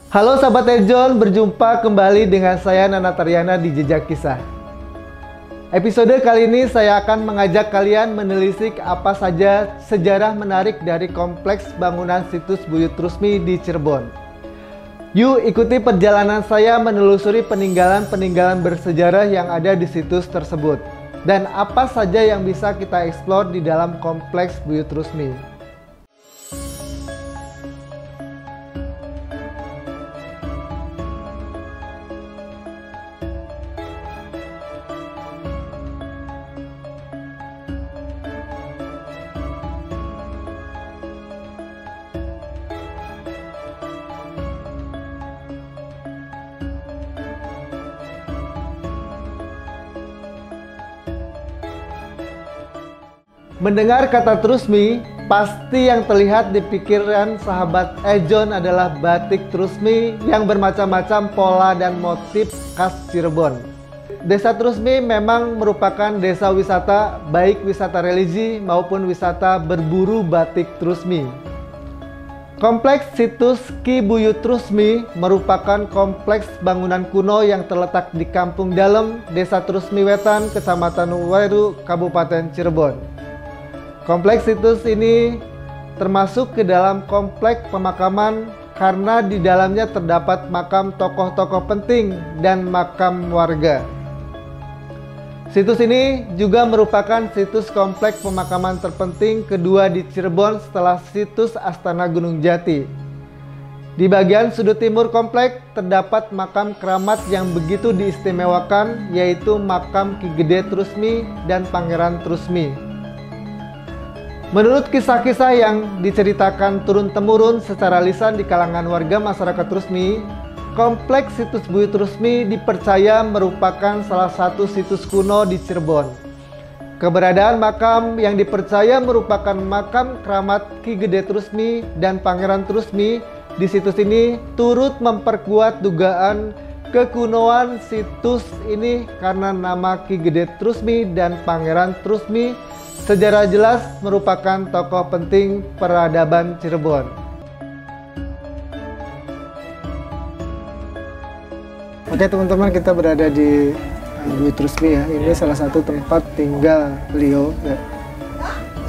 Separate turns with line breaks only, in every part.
Halo sahabat Ejon, berjumpa kembali dengan saya Nana Taryana di Jejak Kisah. Episode kali ini saya akan mengajak kalian menelisik apa saja sejarah menarik dari kompleks bangunan situs Buyut Trusmi di Cirebon. Yuk ikuti perjalanan saya menelusuri peninggalan-peninggalan bersejarah yang ada di situs tersebut. Dan apa saja yang bisa kita eksplor di dalam kompleks Buyut Trusmi. Mendengar kata Trusmi, pasti yang terlihat di pikiran sahabat Ejon adalah batik Trusmi yang bermacam-macam pola dan motif khas Cirebon. Desa Trusmi memang merupakan desa wisata, baik wisata religi maupun wisata berburu batik Trusmi. Kompleks situs Ki Buyut Trusmi merupakan kompleks bangunan kuno yang terletak di Kampung Dalem, Desa Trusmi Wetan, Kecamatan Waru, Kabupaten Cirebon. Kompleks situs ini termasuk ke dalam kompleks pemakaman karena di dalamnya terdapat makam tokoh-tokoh penting dan makam warga. Situs ini juga merupakan situs kompleks pemakaman terpenting kedua di Cirebon setelah situs Astana Gunung Jati. Di bagian sudut timur kompleks terdapat makam keramat yang begitu diistimewakan, yaitu makam Ki Gede Trusmi dan Pangeran Trusmi. Menurut kisah-kisah yang diceritakan turun-temurun secara lisan di kalangan warga masyarakat Trusmi, kompleks situs Buyut Trusmi dipercaya merupakan salah satu situs kuno di Cirebon. Keberadaan makam yang dipercaya merupakan makam keramat Ki Gede Trusmi dan Pangeran Trusmi di situs ini turut memperkuat dugaan kekunoan situs ini karena nama Ki Gede Trusmi dan Pangeran Trusmi secara jelas merupakan tokoh penting peradaban Cirebon. Oke teman-teman, kita berada di Buyut Trusmi ya. Ini salah satu tempat tinggal beliau ya.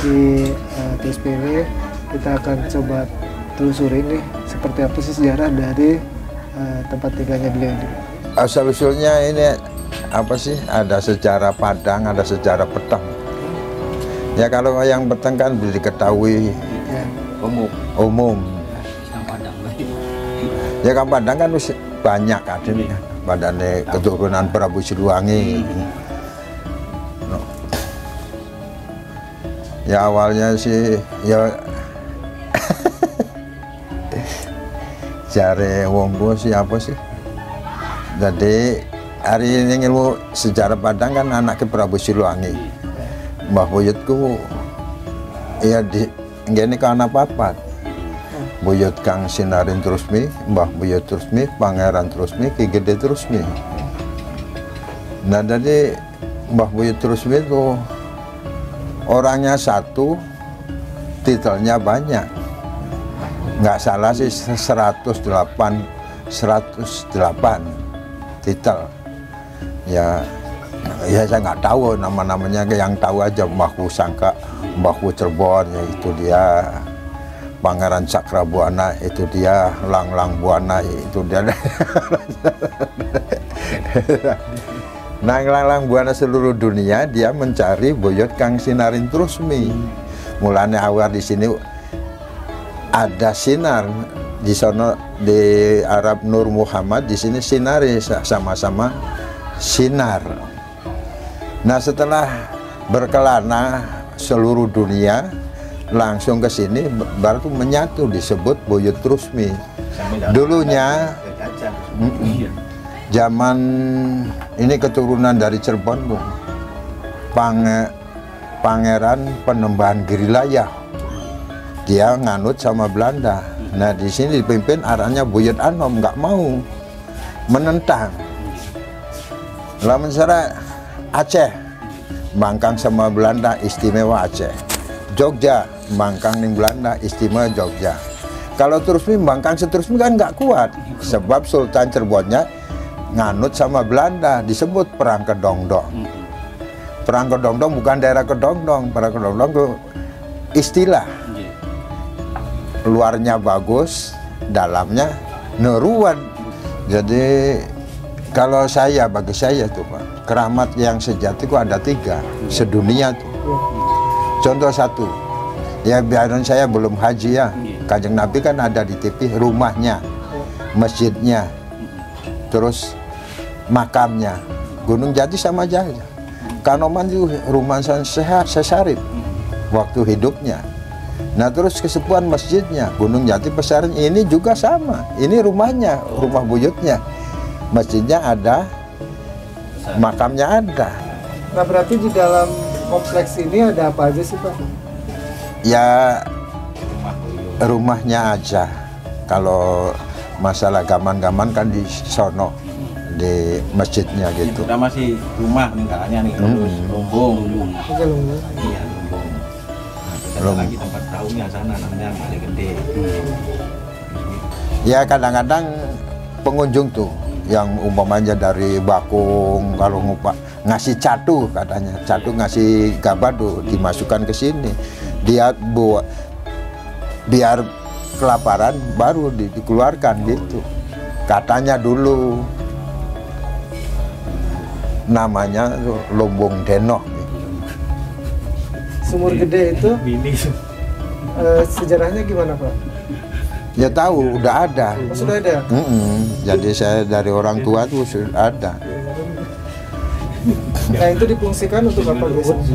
Di Trusmi ini kita akan coba telusuri nih seperti apa sih sejarah dari tempat tinggalnya beliau ini.
Asal-usulnya ini apa sih? Ada sejarah Padang, ada sejarah Petang. Ya kalau yang Petang kan bisa diketahui ya, umum. Ya kan Padang kan banyak ada nih, badannya keturunan Prabu Siliwangi. No. Ya awalnya sih ya cari wonggo siapa sih. Jadi hari ini ilmu sejarah Padang kan anaknya Prabu Siliwangi. Mbah Buyutku ya di ngene kana papat. Buyut Kang Sinarin Trusmi, Mbah Buyut Trusmi, Pangeran Trusmi, Ki Gede Trusmi. Nah jadi Mbah Buyut Trusmi itu orangnya satu, titelnya banyak. Nggak salah sih 108 titel. Ya saya nggak tahu nama-namanya, yang tahu aja Mbahku Sangka, Mbahku Cirebon, ya itu dia. Pangeran Cakrabuana itu dia, Lang Buana itu dia. Nah Lang Buana seluruh dunia dia mencari Buyut Kang Sinarin Trusmi. Mulanya awal di sini ada sinar, di sana di Arab Nur Muhammad, di sini sinari sama-sama sinar. Nah setelah berkelana seluruh dunia langsung ke sini baru menyatu disebut Buyut Trusmi. Dulunya zaman ini keturunan dari Cirebon, Bu. Pangeran Penembahan Girilayah. Dia nganut sama Belanda. Nah di sini dipimpin arahnya Buyut Anom, nggak mau menentang. Lamun secara Aceh, Bangkang sama Belanda istimewa Aceh. Jogja, Bangkang ning Belanda istimewa Jogja. Kalau Trusmi membangkang seterusnya kan nggak kuat, sebab Sultan Cirebonnya nganut sama Belanda, disebut Perang Kedongdong. Perang Kedongdong bukan daerah Kedongdong, Perang Kedongdong itu istilah. Luarnya bagus, dalamnya neruan. Jadi kalau bagi saya tuh Pak, keramat yang sejati itu ada 3 sedunia tuh. Contoh 1, ya biarin saya belum haji ya. Kanjeng Nabi kan ada di TV, rumahnya, masjidnya, terus makamnya. Gunung Jati sama aja. Kanoman itu rumah Sesarip waktu hidupnya. Nah terus kesepuhan masjidnya, Gunung Jati Pesaran ini juga sama. Ini rumahnya, rumah buyutnya. Masjidnya ada, makamnya ada.
Nah berarti di dalam kompleks ini ada apa aja sih Pak?
Ya rumahnya aja. Kalau masalah gaman-gaman kan di sono, di masjidnya gitu.
Kita masih rumah tinggalannya nih, terus lumbung.
Iya lumbung.
Iya lumbung. Ada lagi tempat tahunya sana namanya Bale Gede.
Ya kadang-kadang pengunjung tuh yang umpamanya dari Bakung, kalau ngasih catu katanya, catu ngasih gabado dimasukkan ke sini, dia biar kelaparan baru dikeluarkan gitu. Katanya dulu namanya Lumbung Denok.
Sumur gede itu sejarahnya gimana Pak?
Ya tahu, udah ada.
Oh, sudah ada?
Jadi saya dari orang tua tuh sudah ada.
Nah itu difungsikan untuk apa biasanya?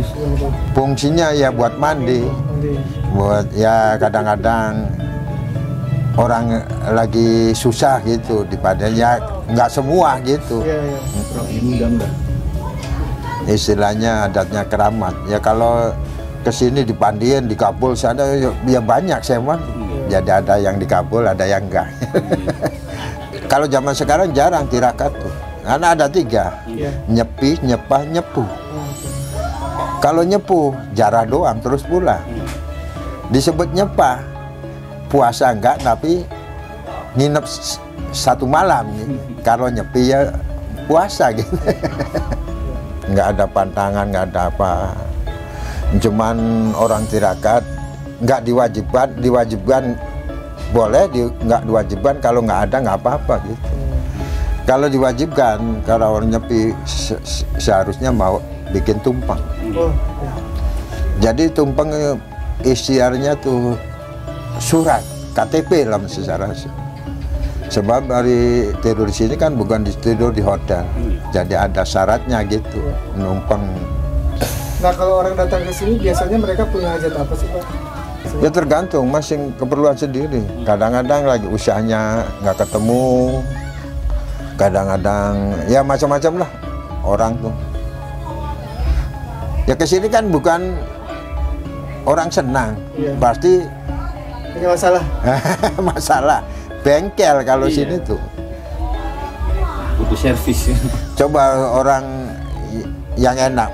Fungsinya ya buat mandi. Buat ya kadang-kadang orang lagi susah gitu, ya nggak semua gitu. Istilahnya adatnya keramat. Ya kalau kesini dipandiin, di Kabul sana ya banyak sewan. Jadi ada yang di Kabul, ada yang enggak. Kalau zaman sekarang jarang tirakat tuh. Karena ada 3, nyepi, nyepah, nyepuh. Kalau nyepuh, jarah doang terus pulang. Disebut nyepah, puasa enggak, tapi nginep 1 malam. Kalau nyepi ya puasa gitu. Nggak ada pantangan, nggak ada apa. Cuman orang tirakat nggak diwajibkan boleh, nggak diwajibkan, kalau nggak ada nggak apa-apa gitu. Kalau diwajibkan, kalau orang nyepi seharusnya mau bikin tumpeng. Jadi tumpeng istiarnya tuh surat KTP lah secara. Sebab dari tidur di sini kan bukan tidur di hotel, jadi ada syaratnya gitu, numpeng.
Nah kalau orang datang ke sini biasanya mereka punya hajat apa sih Pak?
Ya tergantung, masing keperluan sendiri. Kadang-kadang lagi usahanya nggak ketemu, kadang-kadang ya macam-macam lah orang tuh. Ya kesini kan bukan orang senang, pasti
punya masalah.
Masalah. Bengkel kalau sini tuh.
Butuh servis.
Coba orang yang enak.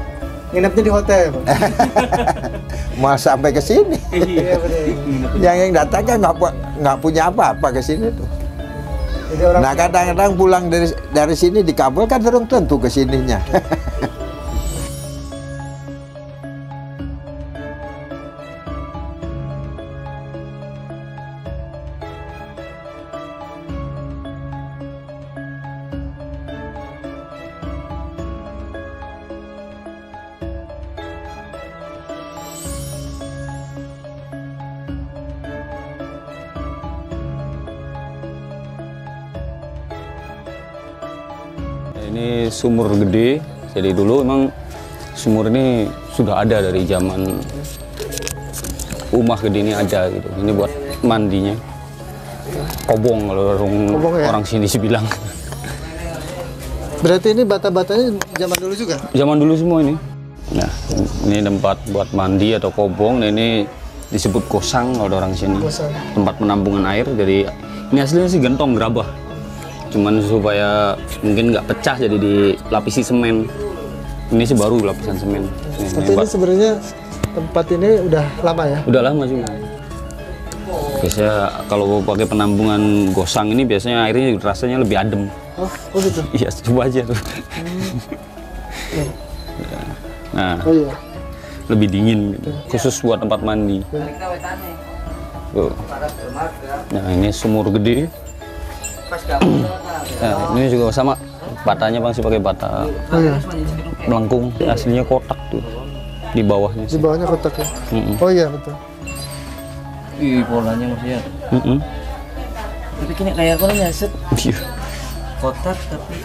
Nginepnya di hotel ya Pak?
Mau sampai ke sini.
Iya benar.
Yang datang kan nggak punya apa-apa ke sini tuh.
Jadi orang
nah kadang-kadang pulang dari sini di Kabul kan belum tentu ke sininya.
Ini sumur gede, jadi dulu emang sumur ini sudah ada dari zaman Umah Gede ini ada gitu. Ini buat mandinya. Kobong kalau orang sini sih bilang.
berarti ini bata-batanya zaman dulu juga?
Zaman dulu semua ini. Nah, ini tempat buat mandi atau kobong. Nah, ini disebut kosang kalau orang sini.
Kosang.
Tempat penampungan air. Jadi ini aslinya sih gentong gerabah. Cuman supaya mungkin nggak pecah jadi dilapisi semen. Ini sih baru lapisan semen.
Tapi ini sebenarnya tempat ini udah lama ya?
Udah lama sih. Biasanya kalau pakai penampungan gosang ini biasanya airnya rasanya lebih adem.
Oh gitu.
Iya, coba aja tuh. Nah,
Oh iya.
lebih dingin gitu. Khusus buat tempat mandi. Tuh. Nah, ini sumur gede. Nah, ini juga sama. Batanya Bang sih pakai bata
Oh iya.
melengkung. Aslinya kotak tuh. Di bawahnya
Di
sih.
bawahnya kotak ya. Oh iya betul.
Ih, polanya maksudnya. Tapi kini kayak aku nyaset
Iya.
kotak tapi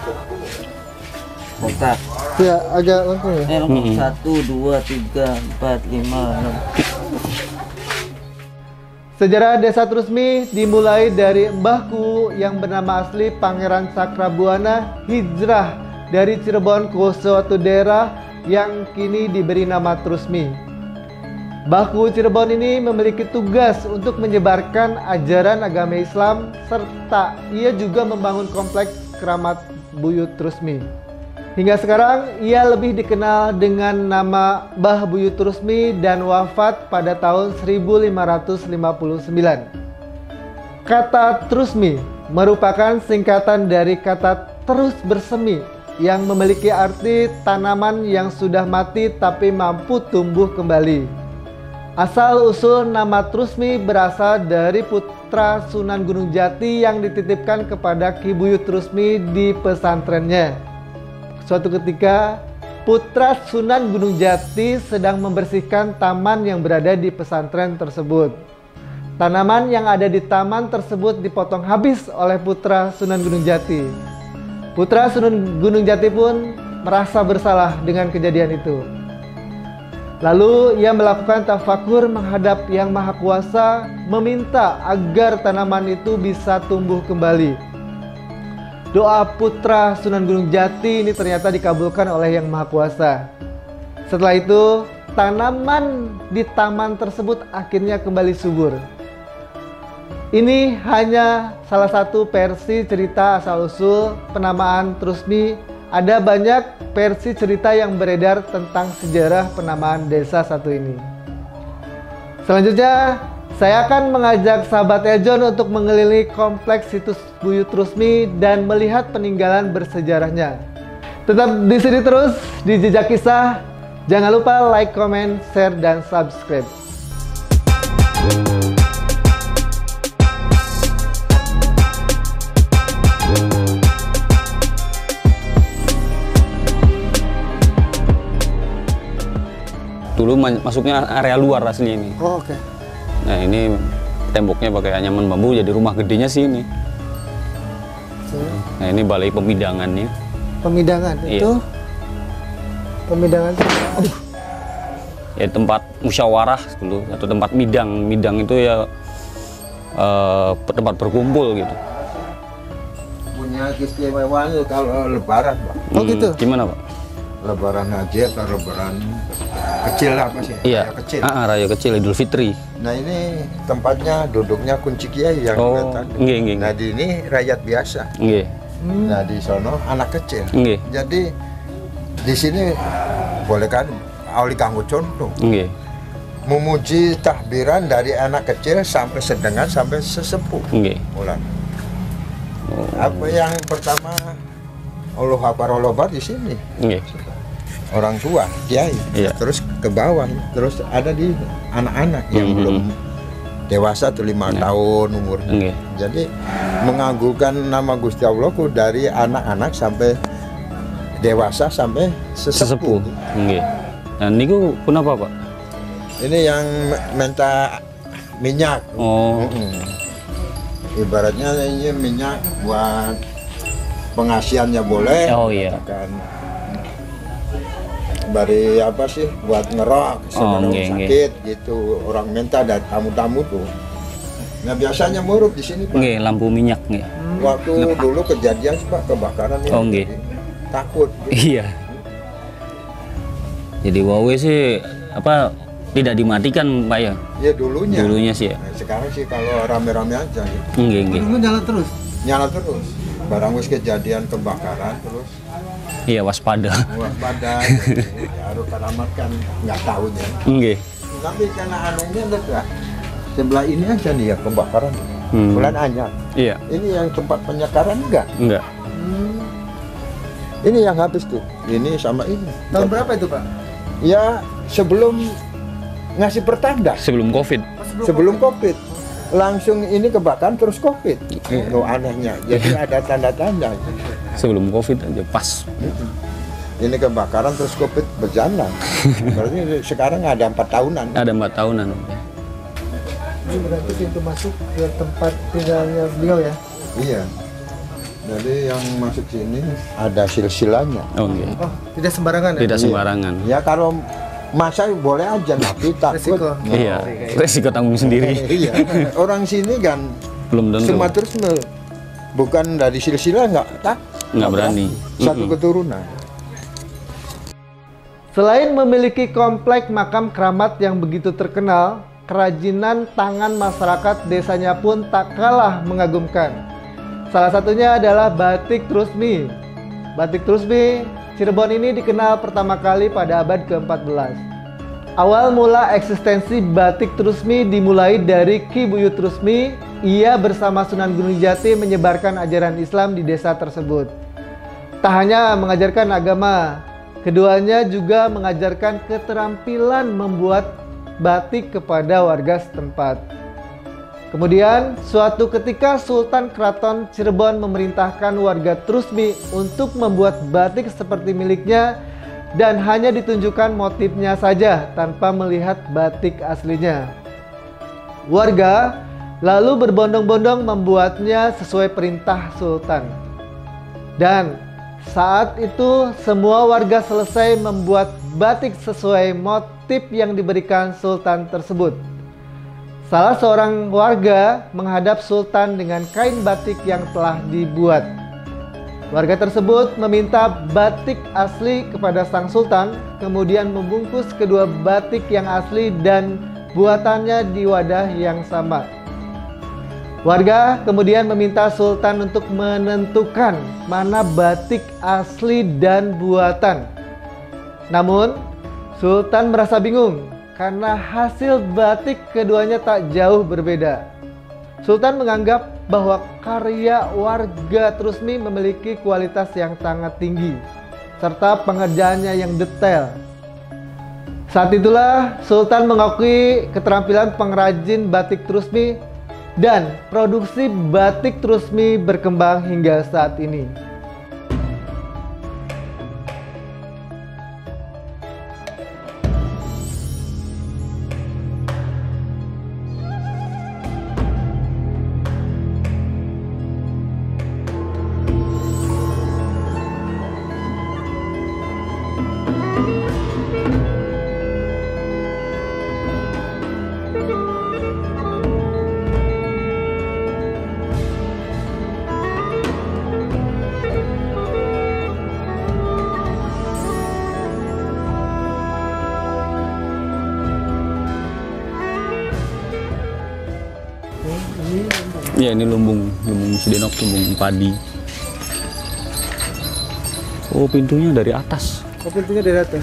kotak.
Ya agak lengkung ya.
Lengkap 1, 2, 3, 4, 5, 6.
Sejarah Desa Trusmi dimulai dari mbahku yang bernama asli Pangeran Sakrabuana hijrah dari Cirebon ke suatu daerah yang kini diberi nama Trusmi. Mbahku Cirebon ini memiliki tugas untuk menyebarkan ajaran agama Islam serta ia juga membangun kompleks keramat Buyut Trusmi. Hingga sekarang ia lebih dikenal dengan nama Mbah Buyut Trusmi dan wafat pada tahun 1559. Kata Trusmi merupakan singkatan dari kata terus bersemi yang memiliki arti tanaman yang sudah mati tapi mampu tumbuh kembali. Asal-usul nama Trusmi berasal dari putra Sunan Gunung Jati yang dititipkan kepada Ki Buyut Trusmi di pesantrennya. Suatu ketika, putra Sunan Gunung Jati sedang membersihkan taman yang berada di pesantren tersebut. Tanaman yang ada di taman tersebut dipotong habis oleh putra Sunan Gunung Jati. Putra Sunan Gunung Jati pun merasa bersalah dengan kejadian itu. Lalu ia melakukan tafakur menghadap Yang Maha Kuasa, meminta agar tanaman itu bisa tumbuh kembali. Doa putra Sunan Gunung Jati ini ternyata dikabulkan oleh Yang Maha Kuasa. Setelah itu, tanaman di taman tersebut akhirnya kembali subur. Ini hanya salah satu versi cerita asal-usul penamaan Trusmi. Ada banyak versi cerita yang beredar tentang sejarah penamaan desa satu ini. Selanjutnya, saya akan mengajak sahabat Ejon untuk mengelilingi kompleks situs Buyut Trusmi dan melihat peninggalan bersejarahnya. Tetap di sini terus di Jejak Kisah. Jangan lupa like, comment, share, dan subscribe.
Dulu masuknya area luar asli ini.
Oh, oke.
Nah, ini temboknya pakai anyaman bambu, jadi rumah gedenya sih ini. Nah, ini balai pemidangannya.
Pemidangan
Iya.
itu. Pemidangan. Aduh.
Ya tempat musyawarah dulu atau tempat midang. Midang itu ya tempat berkumpul gitu.
Punya keistimewaan kalau lebaran, Pak.
Oh gitu.
Gimana, Pak?
Lebaran haji atau lebaran kecil apa sih?
Iya.
Raya kecil.
Raya kecil Idul Fitri.
Nah ini tempatnya duduknya kunci kiai yang
Oh,
kelihatan.
nggih.
Nah di ini rakyat biasa.
Nggih.
Nah di sono anak kecil.
Nggih.
Jadi di sini boleh kan awli kanggo contoh
Nggih.
memuji tahbiran dari anak kecil sampai sedengah sampai sesepuh.
Nggih.
Mulai. Apa yang pertama Allah Akbar di sini.
Nggih.
Orang tua, kiai,
Iya.
terus ke bawah, terus ada di anak-anak yang belum dewasa tuh 5 tahun umurnya.
Nggih.
Jadi mengagungkan nama Gusti Allah dari anak-anak sampai dewasa sampai sesepuh.
Nggih. Nah, niku kenapa, Pak?
Ini yang minta minyak.
Oh.
Ibaratnya ini minyak buat pengasihannya boleh.
Oh iya.
Kan bari apa sih buat ngerok sebelum
nggih,
sakit gitu orang minta dari tamu-tamu tuh. Nah biasanya murup di sini Pak.
Nggih, lampu minyak nggih.
Waktu dulu kejadian Pak kebakaran ini.
Oh, nggih.
Takut.
Iya. Jadi Wawe sih apa tidak dimatikan, Pak ya?
Ya dulunya.
Dulunya sih ya.
Nah, sekarang sih kalau rame-rame aja gitu.
Nggih, nggih.
Dulu nyala terus.
Nyala terus. Barang wis kejadian kebakaran terus
Iya, waspada.
waspada. Ya harus keramat kan nggak tahunya.
Nggih.
Tapi karena anunya enggak. Sebelah ini aja nih ya pembakaran. Bulan Anyar.
Iya.
Ini yang tempat penyekaran enggak?
Enggak.
Ini yang habis tuh. Ini sama ini.
Tahun berapa itu, Pak?
Ya sebelum ngasih pertanda.
Sebelum Covid.
Sebelum Covid. Langsung ini kebakaran terus Covid. Itu anehnya. Jadi ada tanda-tanda.
Sebelum Covid aja pas.
Ini kebakaran terus Covid berjalan. Berarti sekarang ada 4 tahunan.
Ada 4 tahunan.
Ini berarti pintu masuk ke tempat tinggalnya beliau ya?
Iya. Jadi yang masuk sini ada silsilanya.
Oh, iya.
Oh, tidak sembarangan ya?
Tidak sembarangan.
Ya kalau masa boleh aja, tapi takut.
Resiko.
Iya. Resiko tanggung sendiri.
Iya. Orang sini kan
Belum tentu.
semua terus bukan dari silsilah nggak
berani.
Satu keturunan.
Selain memiliki komplek makam keramat yang begitu terkenal, kerajinan tangan masyarakat desanya pun tak kalah mengagumkan. Salah satunya adalah batik Trusmi. Batik Trusmi Cirebon ini dikenal pertama kali pada abad ke-14. Awal mula eksistensi batik Trusmi dimulai dari Ki Buyut Trusmi. Ia bersama Sunan Gunung Jati menyebarkan ajaran Islam di desa tersebut. Tak hanya mengajarkan agama, keduanya juga mengajarkan keterampilan membuat batik kepada warga setempat. Kemudian, suatu ketika Sultan Keraton Cirebon memerintahkan warga Trusmi untuk membuat batik seperti miliknya dan hanya ditunjukkan motifnya saja tanpa melihat batik aslinya. Warga lalu berbondong-bondong membuatnya sesuai perintah Sultan. Dan saat itu semua warga selesai membuat batik sesuai motif yang diberikan Sultan tersebut. Salah seorang warga menghadap Sultan dengan kain batik yang telah dibuat. Warga tersebut meminta batik asli kepada sang Sultan, kemudian membungkus kedua batik yang asli dan buatannya di wadah yang sama. Warga kemudian meminta Sultan untuk menentukan mana batik asli dan buatan. Namun, Sultan merasa bingung karena hasil batik keduanya tak jauh berbeda. Sultan menganggap bahwa karya warga Trusmi memiliki kualitas yang sangat tinggi serta pengerjaannya yang detail. Saat itulah Sultan mengakui keterampilan pengrajin batik Trusmi dan produksi batik Trusmi berkembang hingga saat ini.
Ya, ini lumbung Sidenok, lumbung padi. Oh, pintunya dari atas.
Oh, pintunya dari atas.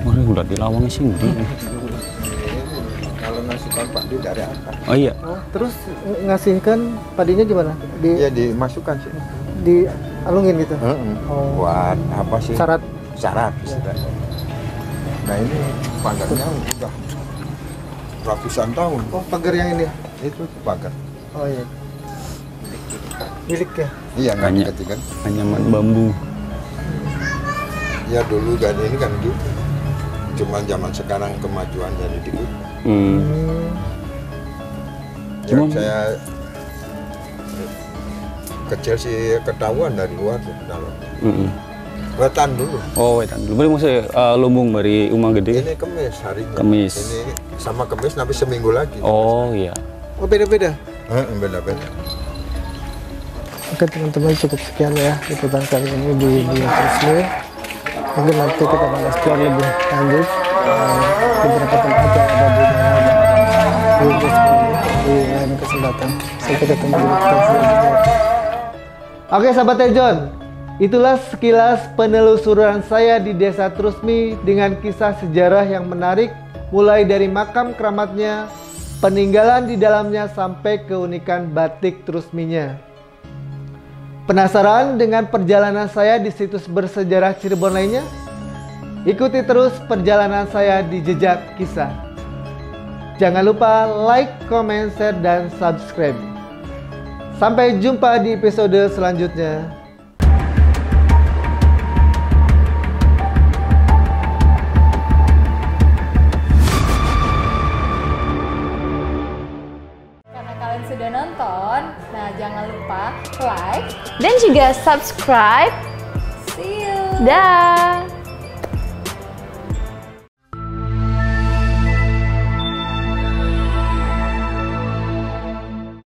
Wah, udah dilawangnya sini.
Kalau ngasih padi dari atas.
Oh iya.
Oh, terus ngasihkan padinya gimana?
Iya dimasukkan sih.
Dialungin gitu. Oh.
Buat apa sih?
Syarat.
Istilahnya. Nah ini pagarnya udah ratusan tahun.
Oh, pagar yang ini.
Itu pagar.
Oh iya. Milik ya?
Iya, nggak
Hanya-
diganti kan?
Anyaman bambu.
Ya dulu kan ini kan gitu. Cuman zaman sekarang kemajuan jadi dikit. Ya,
Cuma-
saya kecil sih ketahuan dari luar tuh ke dalam. Wetan dulu.
Oh, wetan dulu. Beri maksudnya lumbung dari Umah Gede.
Ini kemis harinya.
Kemis.
Ini sama kemis tapi seminggu lagi.
Oh iya.
Oh, beda-beda.
Beda-beda.
Oke teman-teman, cukup sekian ya liputan kali ini di Trusmi. Mungkin nanti kita akan explore lebih lanjut beberapa tempat yang ada di Trusmi di lain kesempatan. Sampai ketemu di video selanjutnya. Oke sahabat Tejon, itulah sekilas penelusuran saya di Desa Trusmi dengan kisah sejarah yang menarik mulai dari makam keramatnya, peninggalan di dalamnya sampai keunikan batik Trusminya. Penasaran dengan perjalanan saya di situs bersejarah Cirebon lainnya? Ikuti terus perjalanan saya di Jejak Kisah. Jangan lupa like, comment, share, dan subscribe. Sampai jumpa di episode selanjutnya.
Karena kalian sudah nonton, nah jangan lupa like dan juga subscribe. See you. Dah.